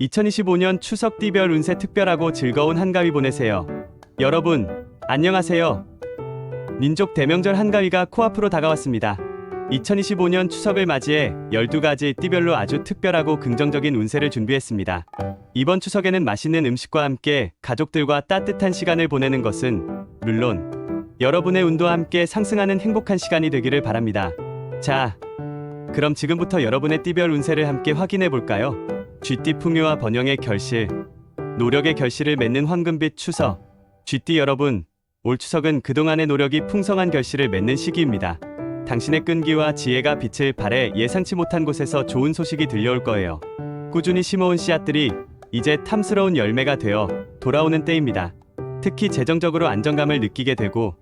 2025년 추석 띠별 운세 특별하고 즐거운 한가위 보내세요. 여러분, 안녕하세요. 민족 대명절 한가위가 코앞으로 다가왔습니다. 2025년 추석을 맞이해 12가지 띠별로 아주 특별하고 긍정적인 운세를 준비했습니다. 이번 추석에는 맛있는 음식과 함께 가족들과 따뜻한 시간을 보내는 것은 물론 여러분의 운도 함께 상승하는 행복한 시간이 되기를 바랍니다. 자, 그럼 지금부터 여러분의 띠별 운세를 함께 확인해 볼까요? 쥐띠 풍요와 번영의 결실, 노력의 결실을 맺는 황금빛 추석. 쥐띠 여러분, 올 추석은 그동안의 노력이 풍성한 결실을 맺는 시기입니다. 당신의 끈기와 지혜가 빛을 발해 예상치 못한 곳에서 좋은 소식이 들려올 거예요. 꾸준히 심어온 씨앗들이 이제 탐스러운 열매가 되어 돌아오는 때입니다. 특히 재정적으로 안정감을 느끼게 되고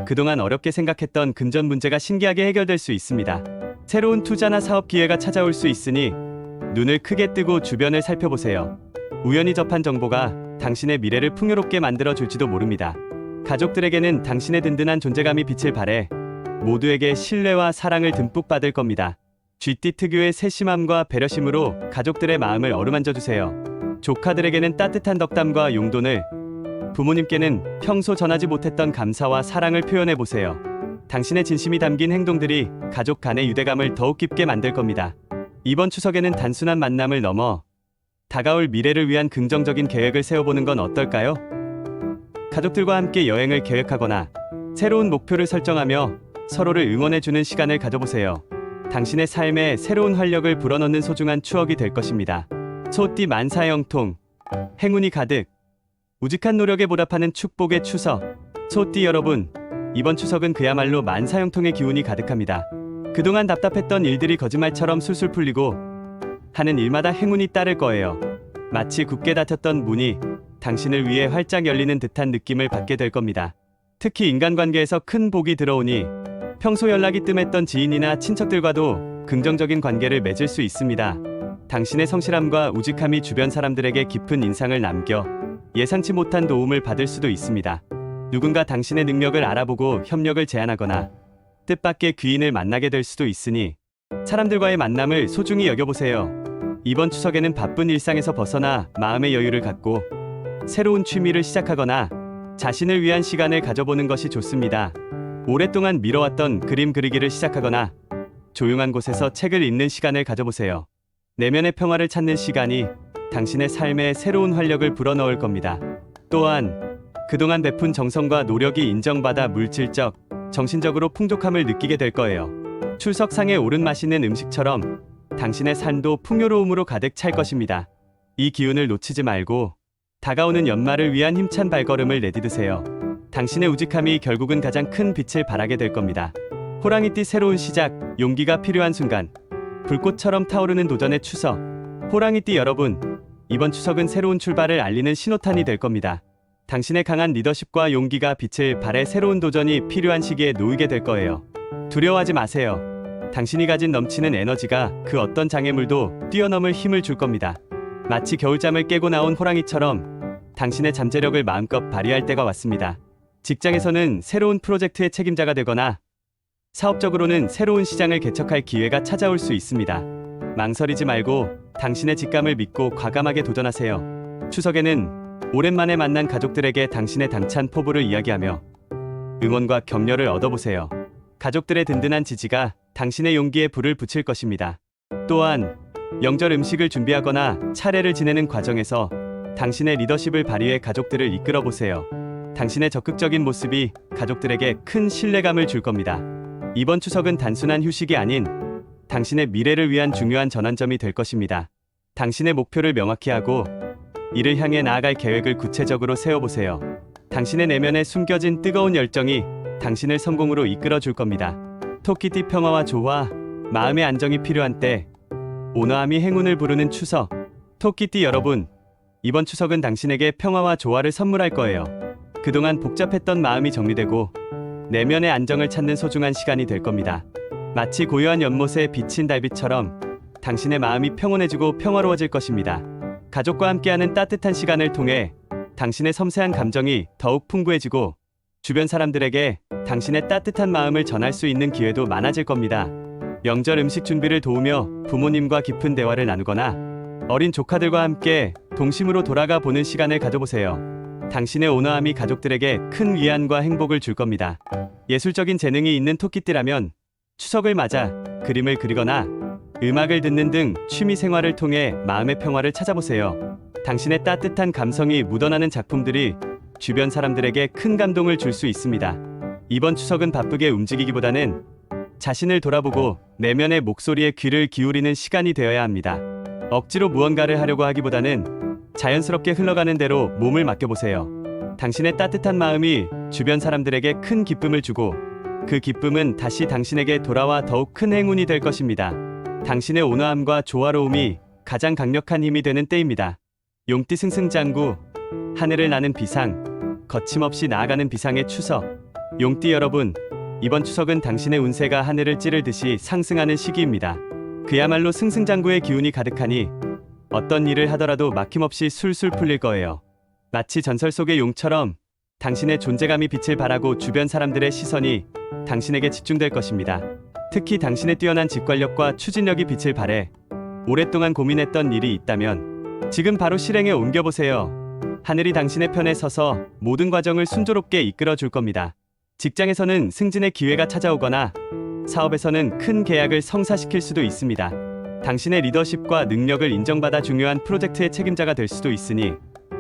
그동안 어렵게 생각했던 금전 문제가 신기하게 해결될 수 있습니다. 새로운 투자나 사업 기회가 찾아올 수 있으니 눈을 크게 뜨고 주변을 살펴보세요. 우연히 접한 정보가 당신의 미래를 풍요롭게 만들어줄지도 모릅니다. 가족들에게는 당신의 든든한 존재감이 빛을 발해 모두에게 신뢰와 사랑을 듬뿍 받을 겁니다. 쥐띠 특유의 세심함과 배려심으로 가족들의 마음을 어루만져주세요. 조카들에게는 따뜻한 덕담과 용돈을, 부모님께는 평소 전하지 못했던 감사와 사랑을 표현해보세요. 당신의 진심이 담긴 행동들이 가족 간의 유대감을 더욱 깊게 만들 겁니다. 이번 추석에는 단순한 만남을 넘어 다가올 미래를 위한 긍정적인 계획을 세워보는 건 어떨까요? 가족들과 함께 여행을 계획하거나 새로운 목표를 설정하며 서로를 응원해주는 시간을 가져보세요. 당신의 삶에 새로운 활력을 불어넣는 소중한 추억이 될 것입니다. 소띠 만사형통, 행운이 가득, 우직한 노력에 보답하는 축복의 추석. 소띠 여러분, 이번 추석은 그야말로 만사형통의 기운이 가득합니다. 그동안 답답했던 일들이 거짓말처럼 술술 풀리고 하는 일마다 행운이 따를 거예요. 마치 굳게 닫혔던 문이 당신을 위해 활짝 열리는 듯한 느낌을 받게 될 겁니다. 특히 인간관계에서 큰 복이 들어오니 평소 연락이 뜸했던 지인이나 친척들과도 긍정적인 관계를 맺을 수 있습니다. 당신의 성실함과 우직함이 주변 사람들에게 깊은 인상을 남겨 예상치 못한 도움을 받을 수도 있습니다. 누군가 당신의 능력을 알아보고 협력을 제안하거나 뜻밖의 귀인을 만나게 될 수도 있으니 사람들과의 만남을 소중히 여겨보세요. 이번 추석에는 바쁜 일상에서 벗어나 마음의 여유를 갖고 새로운 취미를 시작하거나 자신을 위한 시간을 가져보는 것이 좋습니다. 오랫동안 미뤄왔던 그림 그리기를 시작하거나 조용한 곳에서 책을 읽는 시간을 가져보세요. 내면의 평화를 찾는 시간이 당신의 삶에 새로운 활력을 불어넣을 겁니다. 또한 그동안 베푼 정성과 노력이 인정받아 물질적, 정신적으로 풍족함을 느끼게 될 거예요. 출석상에 오른 맛있는 음식처럼 당신의 삶도 풍요로움으로 가득 찰 것입니다. 이 기운을 놓치지 말고 다가오는 연말을 위한 힘찬 발걸음을 내디드세요. 당신의 우직함이 결국은 가장 큰 빛을 발하게 될 겁니다. 호랑이띠 새로운 시작, 용기가 필요한 순간, 불꽃처럼 타오르는 도전의 추석. 호랑이띠 여러분, 이번 추석은 새로운 출발을 알리는 신호탄이 될 겁니다. 당신의 강한 리더십과 용기가 빛을 발해 새로운 도전이 필요한 시기에 놓이게 될 거예요. 두려워하지 마세요. 당신이 가진 넘치는 에너지가 그 어떤 장애물도 뛰어넘을 힘을 줄 겁니다. 마치 겨울잠을 깨고 나온 호랑이처럼 당신의 잠재력을 마음껏 발휘할 때가 왔습니다. 직장에서는 새로운 프로젝트의 책임자가 되거나 사업적으로는 새로운 시장을 개척할 기회가 찾아올 수 있습니다. 망설이지 말고 당신의 직감을 믿고 과감하게 도전하세요. 추석에는 오랜만에 만난 가족들에게 당신의 당찬 포부를 이야기하며 응원과 격려를 얻어보세요. 가족들의 든든한 지지가 당신의 용기에 불을 붙일 것입니다. 또한 명절 음식을 준비하거나 차례를 지내는 과정에서 당신의 리더십을 발휘해 가족들을 이끌어 보세요. 당신의 적극적인 모습이 가족들에게 큰 신뢰감을 줄 겁니다. 이번 추석은 단순한 휴식이 아닌 당신의 미래를 위한 중요한 전환점이 될 것입니다. 당신의 목표를 명확히 하고 이를 향해 나아갈 계획을 구체적으로 세워보세요. 당신의 내면에 숨겨진 뜨거운 열정이 당신을 성공으로 이끌어 줄 겁니다. 토끼띠 평화와 조화, 마음의 안정이 필요한 때 온화함이 행운을 부르는 추석. 토끼띠 여러분, 이번 추석은 당신에게 평화와 조화를 선물할 거예요. 그동안 복잡했던 마음이 정리되고 내면의 안정을 찾는 소중한 시간이 될 겁니다. 마치 고요한 연못에 비친 달빛처럼 당신의 마음이 평온해지고 평화로워질 것입니다. 가족과 함께하는 따뜻한 시간을 통해 당신의 섬세한 감정이 더욱 풍부해지고 주변 사람들에게 당신의 따뜻한 마음을 전할 수 있는 기회도 많아질 겁니다. 명절 음식 준비를 도우며 부모님과 깊은 대화를 나누거나 어린 조카들과 함께 동심으로 돌아가 보는 시간을 가져보세요. 당신의 온화함이 가족들에게 큰 위안과 행복을 줄 겁니다. 예술적인 재능이 있는 토끼띠라면 추석을 맞아 그림을 그리거나 음악을 듣는 등 취미 생활을 통해 마음의 평화를 찾아보세요. 당신의 따뜻한 감성이 묻어나는 작품들이 주변 사람들에게 큰 감동을 줄 수 있습니다. 이번 추석은 바쁘게 움직이기보다는 자신을 돌아보고 내면의 목소리에 귀를 기울이는 시간이 되어야 합니다. 억지로 무언가를 하려고 하기보다는 자연스럽게 흘러가는 대로 몸을 맡겨보세요. 당신의 따뜻한 마음이 주변 사람들에게 큰 기쁨을 주고 그 기쁨은 다시 당신에게 돌아와 더욱 큰 행운이 될 것입니다. 당신의 온화함과 조화로움이 가장 강력한 힘이 되는 때입니다. 용띠 승승장구, 하늘을 나는 비상, 거침없이 나아가는 비상의 추석. 용띠 여러분, 이번 추석은 당신의 운세가 하늘을 찌르듯이 상승하는 시기입니다. 그야말로 승승장구의 기운이 가득하니 어떤 일을 하더라도 막힘없이 술술 풀릴 거예요. 마치 전설 속의 용처럼 당신의 존재감이 빛을 발하고 주변 사람들의 시선이 당신에게 집중될 것입니다. 특히 당신의 뛰어난 직관력과 추진력이 빛을 발해 오랫동안 고민했던 일이 있다면 지금 바로 실행에 옮겨보세요. 하늘이 당신의 편에 서서 모든 과정을 순조롭게 이끌어 줄 겁니다. 직장에서는 승진의 기회가 찾아오거나 사업에서는 큰 계약을 성사시킬 수도 있습니다. 당신의 리더십과 능력을 인정받아 중요한 프로젝트의 책임자가 될 수도 있으니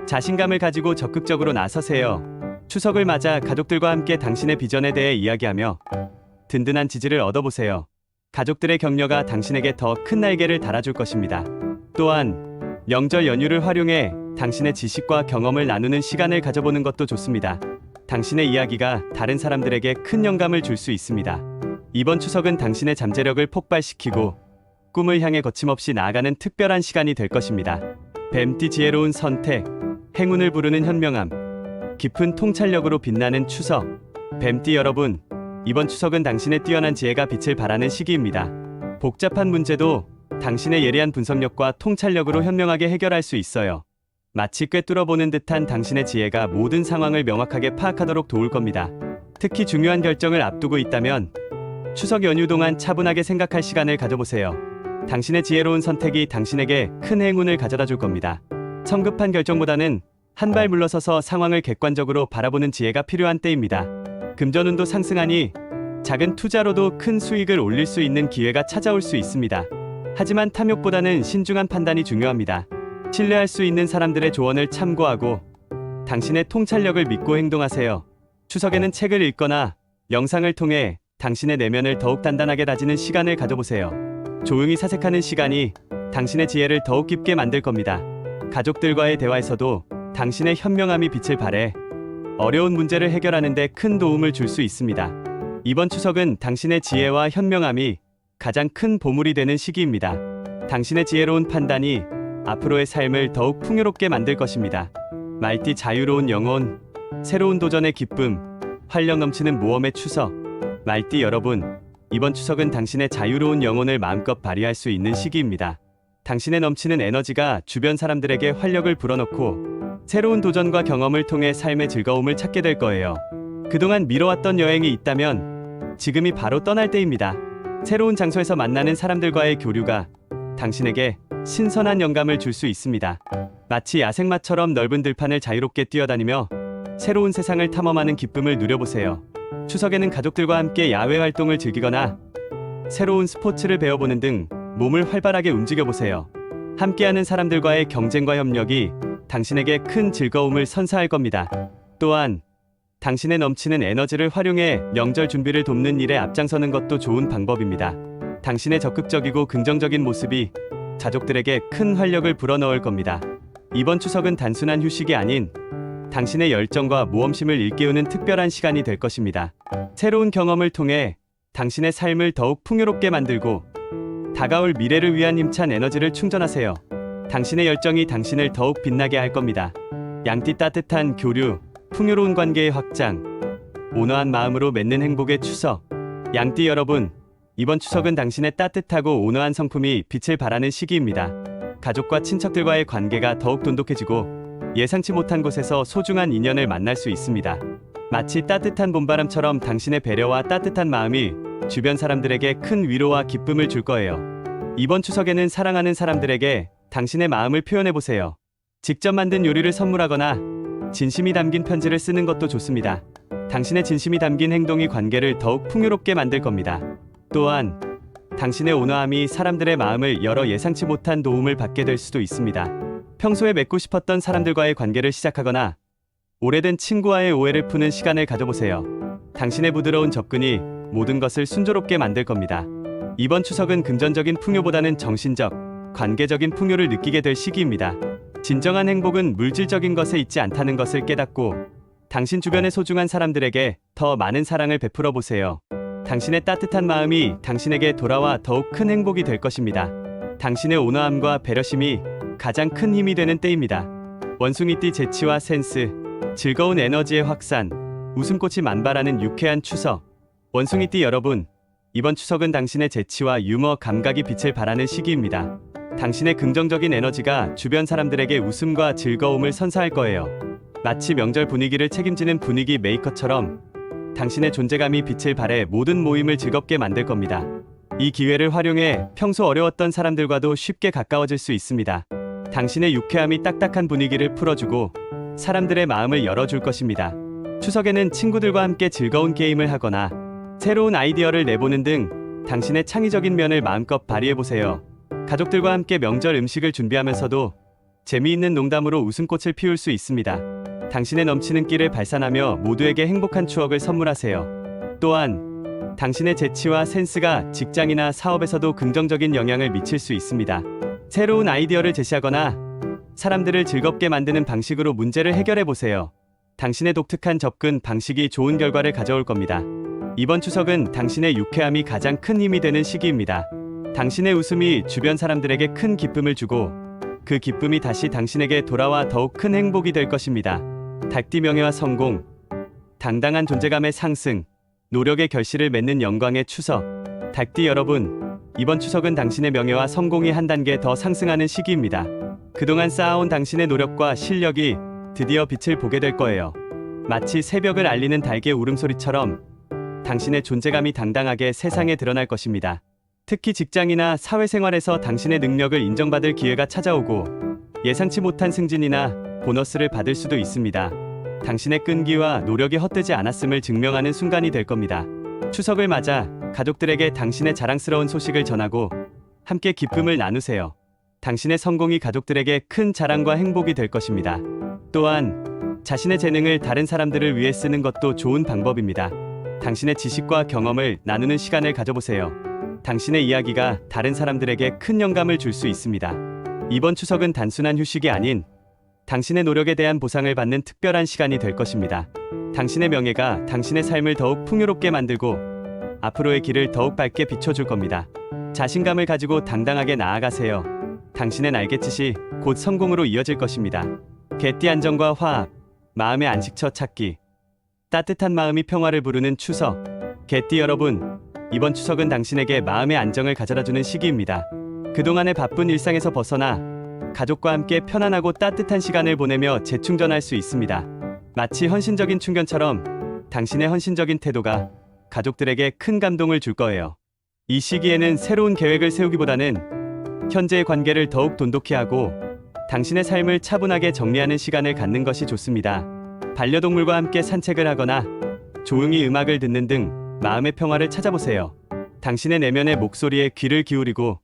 자신감을 가지고 적극적으로 나서세요. 추석을 맞아 가족들과 함께 당신의 비전에 대해 이야기하며 든든한 지지를 얻어보세요. 가족들의 격려가 당신에게 더 큰 날개를 달아줄 것입니다. 또한 명절 연휴를 활용해 당신의 지식과 경험을 나누는 시간을 가져보는 것도 좋습니다. 당신의 이야기가 다른 사람들에게 큰 영감을 줄 수 있습니다. 이번 추석은 당신의 잠재력을 폭발시키고 꿈을 향해 거침없이 나아가는 특별한 시간이 될 것입니다. 뱀띠 지혜로운 선택, 행운을 부르는 현명함, 깊은 통찰력으로 빛나는 추석. 뱀띠 여러분, 이번 추석은 당신의 뛰어난 지혜가 빛을 발하는 시기입니다. 복잡한 문제도 당신의 예리한 분석력과 통찰력으로 현명하게 해결할 수 있어요. 마치 꿰뚫어보는 듯한 당신의 지혜가 모든 상황을 명확하게 파악하도록 도울 겁니다. 특히 중요한 결정을 앞두고 있다면 추석 연휴 동안 차분하게 생각할 시간을 가져보세요. 당신의 지혜로운 선택이 당신에게 큰 행운을 가져다 줄 겁니다. 성급한 결정보다는 한 발 물러서서 상황을 객관적으로 바라보는 지혜가 필요한 때입니다. 금전운도 상승하니 작은 투자로도 큰 수익을 올릴 수 있는 기회가 찾아올 수 있습니다. 하지만 탐욕보다는 신중한 판단이 중요합니다. 신뢰할 수 있는 사람들의 조언을 참고하고 당신의 통찰력을 믿고 행동하세요. 추석에는 책을 읽거나 영상을 통해 당신의 내면을 더욱 단단하게 다지는 시간을 가져보세요. 조용히 사색하는 시간이 당신의 지혜를 더욱 깊게 만들 겁니다. 가족들과의 대화에서도 당신의 현명함이 빛을 발해 어려운 문제를 해결하는 데 큰 도움을 줄 수 있습니다. 이번 추석은 당신의 지혜와 현명함이 가장 큰 보물이 되는 시기입니다. 당신의 지혜로운 판단이 앞으로의 삶을 더욱 풍요롭게 만들 것입니다. 말띠 자유로운 영혼, 새로운 도전의 기쁨, 활력 넘치는 모험의 추석. 말띠 여러분, 이번 추석은 당신의 자유로운 영혼을 마음껏 발휘할 수 있는 시기입니다. 당신의 넘치는 에너지가 주변 사람들에게 활력을 불어넣고 새로운 도전과 경험을 통해 삶의 즐거움을 찾게 될 거예요. 그동안 미뤄왔던 여행이 있다면 지금이 바로 떠날 때입니다. 새로운 장소에서 만나는 사람들과의 교류가 당신에게 신선한 영감을 줄 수 있습니다. 마치 야생마처럼 넓은 들판을 자유롭게 뛰어다니며 새로운 세상을 탐험하는 기쁨을 누려보세요. 추석에는 가족들과 함께 야외 활동을 즐기거나 새로운 스포츠를 배워보는 등 몸을 활발하게 움직여보세요. 함께하는 사람들과의 경쟁과 협력이 당신에게 큰 즐거움을 선사할 겁니다. 또한 당신의 넘치는 에너지를 활용해 명절 준비를 돕는 일에 앞장서는 것도 좋은 방법입니다. 당신의 적극적이고 긍정적인 모습이 가족들에게 큰 활력을 불어넣을 겁니다. 이번 추석은 단순한 휴식이 아닌 당신의 열정과 모험심을 일깨우는 특별한 시간이 될 것입니다. 새로운 경험을 통해 당신의 삶을 더욱 풍요롭게 만들고 다가올 미래를 위한 힘찬 에너지를 충전하세요. 당신의 열정이 당신을 더욱 빛나게 할 겁니다. 양띠 따뜻한 교류, 풍요로운 관계의 확장, 온화한 마음으로 맺는 행복의 추석. 양띠 여러분, 이번 추석은 당신의 따뜻하고 온화한 성품이 빛을 발하는 시기입니다. 가족과 친척들과의 관계가 더욱 돈독해지고 예상치 못한 곳에서 소중한 인연을 만날 수 있습니다. 마치 따뜻한 봄바람처럼 당신의 배려와 따뜻한 마음이 주변 사람들에게 큰 위로와 기쁨을 줄 거예요. 이번 추석에는 사랑하는 사람들에게 당신의 마음을 표현해 보세요. 직접 만든 요리를 선물하거나 진심이 담긴 편지를 쓰는 것도 좋습니다. 당신의 진심이 담긴 행동이 관계를 더욱 풍요롭게 만들 겁니다. 또한 당신의 온화함이 사람들의 마음을 열어 예상치 못한 도움을 받게 될 수도 있습니다. 평소에 맺고 싶었던 사람들과의 관계를 시작하거나 오래된 친구와의 오해를 푸는 시간을 가져보세요. 당신의 부드러운 접근이 모든 것을 순조롭게 만들 겁니다. 이번 추석은 금전적인 풍요보다는 정신적, 관계적인 풍요를 느끼게 될 시기입니다. 진정한 행복은 물질적인 것에 있지 않다는 것을 깨닫고 당신 주변의 소중한 사람들에게 더 많은 사랑을 베풀어 보세요. 당신의 따뜻한 마음이 당신에게 돌아와 더욱 큰 행복이 될 것입니다. 당신의 온화함과 배려심이 가장 큰 힘이 되는 때입니다. 원숭이띠 재치와 센스, 즐거운 에너지의 확산, 웃음꽃이 만발하는 유쾌한 추석. 원숭이띠 여러분, 이번 추석은 당신의 재치와 유머, 감각이 빛을 발하는 시기입니다. 당신의 긍정적인 에너지가 주변 사람들에게 웃음과 즐거움을 선사할 거예요. 마치 명절 분위기를 책임지는 분위기 메이커처럼 당신의 존재감이 빛을 발해 모든 모임을 즐겁게 만들 겁니다. 이 기회를 활용해 평소 어려웠던 사람들과도 쉽게 가까워질 수 있습니다. 당신의 유쾌함이 딱딱한 분위기를 풀어주고 사람들의 마음을 열어줄 것입니다. 추석에는 친구들과 함께 즐거운 게임을 하거나 새로운 아이디어를 내보는 등 당신의 창의적인 면을 마음껏 발휘해보세요. 가족들과 함께 명절 음식을 준비하면서도 재미있는 농담으로 웃음꽃을 피울 수 있습니다. 당신의 넘치는 끼를 발산하며 모두에게 행복한 추억을 선물하세요. 또한 당신의 재치와 센스가 직장이나 사업에서도 긍정적인 영향을 미칠 수 있습니다. 새로운 아이디어를 제시하거나 사람들을 즐겁게 만드는 방식으로 문제를 해결해 보세요. 당신의 독특한 접근 방식이 좋은 결과를 가져올 겁니다. 이번 추석은 당신의 유쾌함이 가장 큰 힘이 되는 시기입니다. 당신의 웃음이 주변 사람들에게 큰 기쁨을 주고 그 기쁨이 다시 당신에게 돌아와 더욱 큰 행복이 될 것입니다. 닭띠 명예와 성공, 당당한 존재감의 상승, 노력의 결실을 맺는 영광의 추석. 닭띠 여러분, 이번 추석은 당신의 명예와 성공이 한 단계 더 상승하는 시기입니다. 그동안 쌓아온 당신의 노력과 실력이 드디어 빛을 보게 될 거예요. 마치 새벽을 알리는 닭의 울음소리처럼 당신의 존재감이 당당하게 세상에 드러날 것입니다. 특히 직장이나 사회생활에서 당신의 능력을 인정받을 기회가 찾아오고 예상치 못한 승진이나 보너스를 받을 수도 있습니다. 당신의 끈기와 노력이 헛되지 않았음을 증명하는 순간이 될 겁니다. 추석을 맞아 가족들에게 당신의 자랑스러운 소식을 전하고 함께 기쁨을 나누세요. 당신의 성공이 가족들에게 큰 자랑과 행복이 될 것입니다. 또한 자신의 재능을 다른 사람들을 위해 쓰는 것도 좋은 방법입니다. 당신의 지식과 경험을 나누는 시간을 가져보세요. 당신의 이야기가 다른 사람들에게 큰 영감을 줄 수 있습니다. 이번 추석은 단순한 휴식이 아닌 당신의 노력에 대한 보상을 받는 특별한 시간이 될 것입니다. 당신의 명예가 당신의 삶을 더욱 풍요롭게 만들고 앞으로의 길을 더욱 밝게 비춰줄 겁니다. 자신감을 가지고 당당하게 나아가세요. 당신의 날갯짓이 곧 성공으로 이어질 것입니다. 개띠 안정과 화합, 마음의 안식처 찾기. 따뜻한 마음이 평화를 부르는 추석. 개띠 여러분, 이번 추석은 당신에게 마음의 안정을 가져다주는 시기입니다. 그동안의 바쁜 일상에서 벗어나 가족과 함께 편안하고 따뜻한 시간을 보내며 재충전할 수 있습니다. 마치 헌신적인 충견처럼 당신의 헌신적인 태도가 가족들에게 큰 감동을 줄 거예요. 이 시기에는 새로운 계획을 세우기보다는 현재의 관계를 더욱 돈독히 하고 당신의 삶을 차분하게 정리하는 시간을 갖는 것이 좋습니다. 반려동물과 함께 산책을 하거나 조용히 음악을 듣는 등 마음의 평화를 찾아보세요. 당신의 내면의 목소리에 귀를 기울이고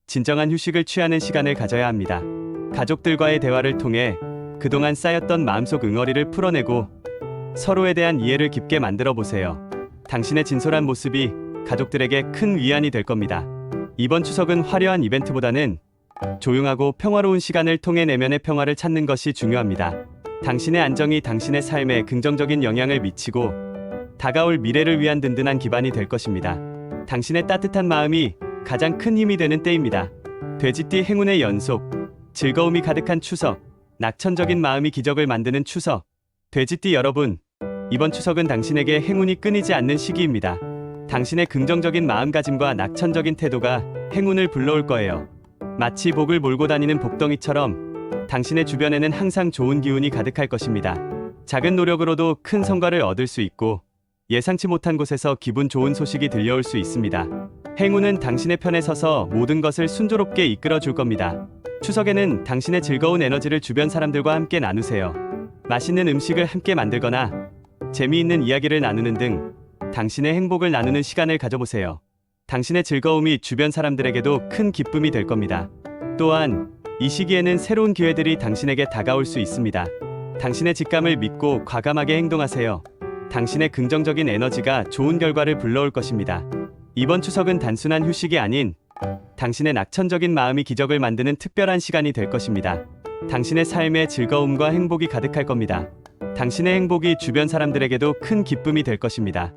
진정한 휴식을 취하는 시간을 가져야 합니다. 가족들과의 대화를 통해 그동안 쌓였던 마음속 응어리를 풀어내고 서로에 대한 이해를 깊게 만들어 보세요. 당신의 진솔한 모습이 가족들에게 큰 위안이 될 겁니다. 이번 추석은 화려한 이벤트보다는 조용하고 평화로운 시간을 통해 내면의 평화를 찾는 것이 중요합니다. 당신의 안정이 당신의 삶에 긍정적인 영향을 미치고 다가올 미래를 위한 든든한 기반이 될 것입니다. 당신의 따뜻한 마음이 가장 큰 힘이 되는 때입니다. 돼지띠 행운의 연속, 즐거움이 가득한 추석, 낙천적인 마음이 기적을 만드는 추석. 돼지띠 여러분, 이번 추석은 당신에게 행운이 끊이지 않는 시기입니다. 당신의 긍정적인 마음가짐과 낙천적인 태도가 행운을 불러올 거예요. 마치 복을 몰고 다니는 복덩이처럼 당신의 주변에는 항상 좋은 기운이 가득할 것입니다. 작은 노력으로도 큰 성과를 얻을 수 있고 예상치 못한 곳에서 기분 좋은 소식이 들려올 수 있습니다. 행운은 당신의 편에 서서 모든 것을 순조롭게 이끌어 줄 겁니다. 추석에는 당신의 즐거운 에너지를 주변 사람들과 함께 나누세요. 맛있는 음식을 함께 만들거나 재미있는 이야기를 나누는 등 당신의 행복을 나누는 시간을 가져보세요. 당신의 즐거움이 주변 사람들에게도 큰 기쁨이 될 겁니다. 또한 이 시기에는 새로운 기회들이 당신에게 다가올 수 있습니다. 당신의 직감을 믿고 과감하게 행동하세요. 당신의 긍정적인 에너지가 좋은 결과를 불러올 것입니다. 이번 추석은 단순한 휴식이 아닌 당신의 낙천적인 마음이 기적을 만드는 특별한 시간이 될 것입니다. 당신의 삶에 즐거움과 행복이 가득할 겁니다. 당신의 행복이 주변 사람들에게도 큰 기쁨이 될 것입니다.